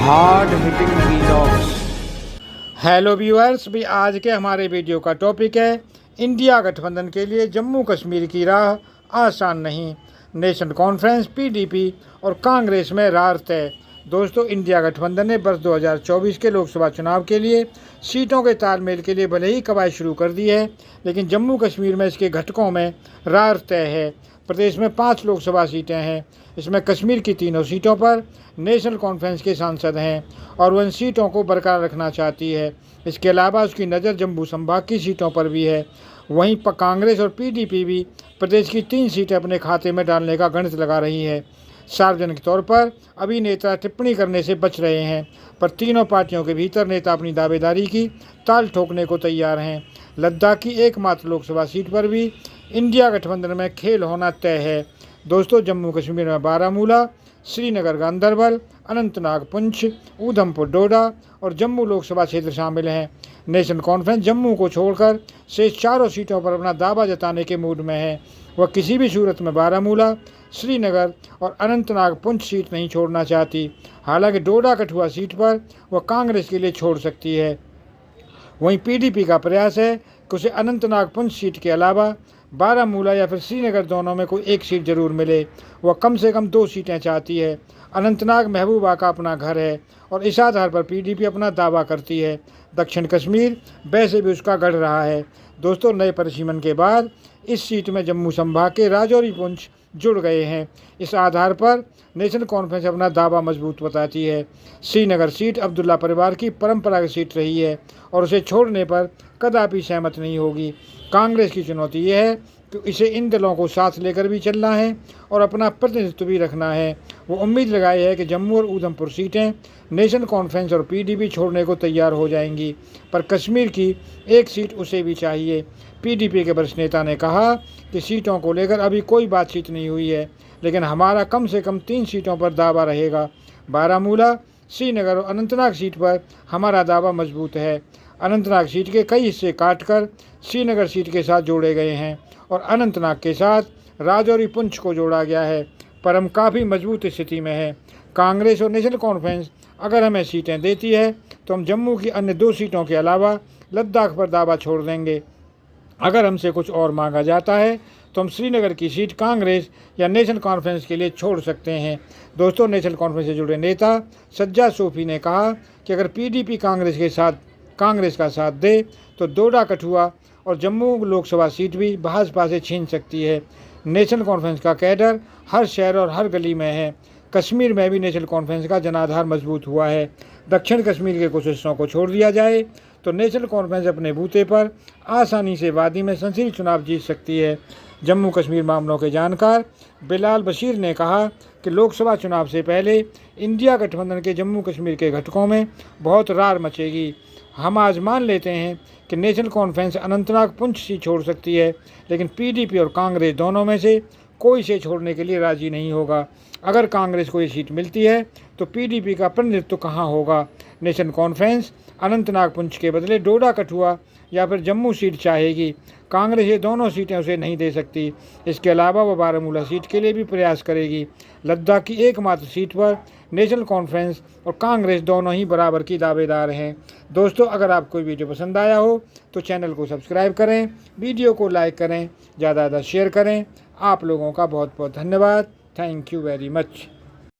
Hard hitting vlogs. Hello viewers, भी आज के हमारे वीडियो का टॉपिक है इंडिया गठबंधन के लिए जम्मू कश्मीर की राह आसान नहीं। नेशनल कॉन्फ्रेंस, पीडीपी और कांग्रेस में रार तय। दोस्तों, इंडिया गठबंधन ने वर्ष 2024 के लोकसभा चुनाव के लिए सीटों के तालमेल के लिए भले ही कवायद शुरू कर दी है, लेकिन जम्मू कश्मीर में इसके घटकों में रार तय है। प्रदेश में 5 लोकसभा सीटें हैं। इसमें कश्मीर की तीनों सीटों पर नेशनल कॉन्फ्रेंस के सांसद हैं और वह इन सीटों को बरकरार रखना चाहती है। इसके अलावा उसकी नज़र जम्मू संभाग की सीटों पर भी है। वहीं कांग्रेस और पीडीपी भी प्रदेश की 3 सीटें अपने खाते में डालने का गणित लगा रही है। सार्वजनिक तौर पर अभी नेता टिप्पणी करने से बच रहे हैं, पर तीनों पार्टियों के भीतर नेता अपनी दावेदारी की ताल ठोकने को तैयार हैं। लद्दाख की एकमात्र लोकसभा सीट पर भी इंडिया गठबंधन में खेल होना तय है। दोस्तों, जम्मू कश्मीर में बारामूला, श्रीनगर गांदरबल, अनंतनाग पुंछ, उधमपुर डोडा और जम्मू लोकसभा क्षेत्र शामिल हैं। नेशनल कॉन्फ्रेंस जम्मू को छोड़कर शेष 4 सीटों पर अपना दावा जताने के मूड में है। वह किसी भी सूरत में बारामूला, श्रीनगर और अनंतनाग पुंछ सीट नहीं छोड़ना चाहती। हालांकि डोडा कठुआ सीट पर वह कांग्रेस के लिए छोड़ सकती है। वहीं पीडीपी का प्रयास है कि उसे अनंतनाग पुंछ सीट के अलावा बारामूला या फिर श्रीनगर दोनों में कोई एक सीट जरूर मिले। वह कम से कम 2 सीटें चाहती है। अनंतनाग महबूबा का अपना घर है और इस आधार पर पीडीपी अपना दावा करती है। दक्षिण कश्मीर वैसे भी उसका गढ़ रहा है। दोस्तों, नए परिसीमन के बाद इस सीट में जम्मू संभाग के राजौरी पुंछ जुड़ गए हैं। इस आधार पर नेशनल कॉन्फ्रेंस अपना दावा मजबूत बताती है। श्रीनगर सीट अब्दुल्ला परिवार की परंपरागत सीट रही है और उसे छोड़ने पर कदापि सहमत नहीं होगी। कांग्रेस की चुनौती यह है कि इसे इन दलों को साथ लेकर भी चलना है और अपना प्रतिनिधित्व भी रखना है। वो उम्मीद लगाई है कि जम्मू और उधमपुर सीटें नेशनल कॉन्फ्रेंस और पीडीपी छोड़ने को तैयार हो जाएंगी, पर कश्मीर की एक सीट उसे भी चाहिए। पीडीपी के वरिष्ठ नेता ने कहा कि सीटों को लेकर अभी कोई बातचीत नहीं हुई है, लेकिन हमारा कम से कम 3 सीटों पर दावा रहेगा। बारामूला, श्रीनगर और अनंतनाग सीट पर हमारा दावा मजबूत है। अनंतनाग सीट के कई हिस्से काटकर श्रीनगर सीट के साथ जोड़े गए हैं और अनंतनाग के साथ राजौरी पुंछ को जोड़ा गया है, पर हम काफ़ी मजबूत स्थिति में है। कांग्रेस और नेशनल कॉन्फ्रेंस अगर हमें सीटें देती है तो हम जम्मू की अन्य 2 सीटों के अलावा लद्दाख पर दावा छोड़ देंगे। अगर हमसे कुछ और मांगा जाता है तो हम श्रीनगर की सीट कांग्रेस या नेशनल कॉन्फ्रेंस के लिए छोड़ सकते हैं। दोस्तों, नेशनल कॉन्फ्रेंस से जुड़े नेता सज्जाद सूफी ने कहा कि अगर पीडीपी कांग्रेस का साथ दे तो डोडा कठुआ और जम्मू लोकसभा सीट भी भाजपा से छीन सकती है। नेशनल कॉन्फ्रेंस का कैडर हर शहर और हर गली में है। कश्मीर में भी नेशनल कॉन्फ्रेंस का जनाधार मजबूत हुआ है। दक्षिण कश्मीर के कुछ हिस्सों को छोड़ दिया जाए तो नेशनल कॉन्फ्रेंस अपने बूते पर आसानी से वादी में संसदीय चुनाव जीत सकती है। जम्मू कश्मीर मामलों के जानकार बिलाल बशीर ने कहा कि लोकसभा चुनाव से पहले इंडिया गठबंधन के जम्मू कश्मीर के घटकों में बहुत रार मचेगी। हम आज मान लेते हैं कि national conference Anantnag Poonch seat छोड़ सकती है, लेकिन पीडीपी और कांग्रेस दोनों में से कोई इसे छोड़ने के लिए राजी नहीं होगा। अगर कांग्रेस को ये सीट मिलती है तो पीडीपी का प्रतिनिधित्व कहाँ होगा? नेशनल कॉन्फ्रेंस अनंतनाग पुंछ के बदले डोडा कठुआ या फिर जम्मू सीट चाहेगी। कांग्रेस ये दोनों सीटें उसे नहीं दे सकती। इसके अलावा वह बारामूला सीट के लिए भी प्रयास करेगी। लद्दाख की एकमात्र सीट पर नेशनल कॉन्फ्रेंस और कांग्रेस दोनों ही बराबर की दावेदार हैं। दोस्तों, अगर आपको वीडियो पसंद आया हो तो चैनल को सब्सक्राइब करें, वीडियो को लाइक करें, ज़्यादा से ज़्यादा शेयर करें। आप लोगों का बहुत बहुत धन्यवाद। Thank you very much.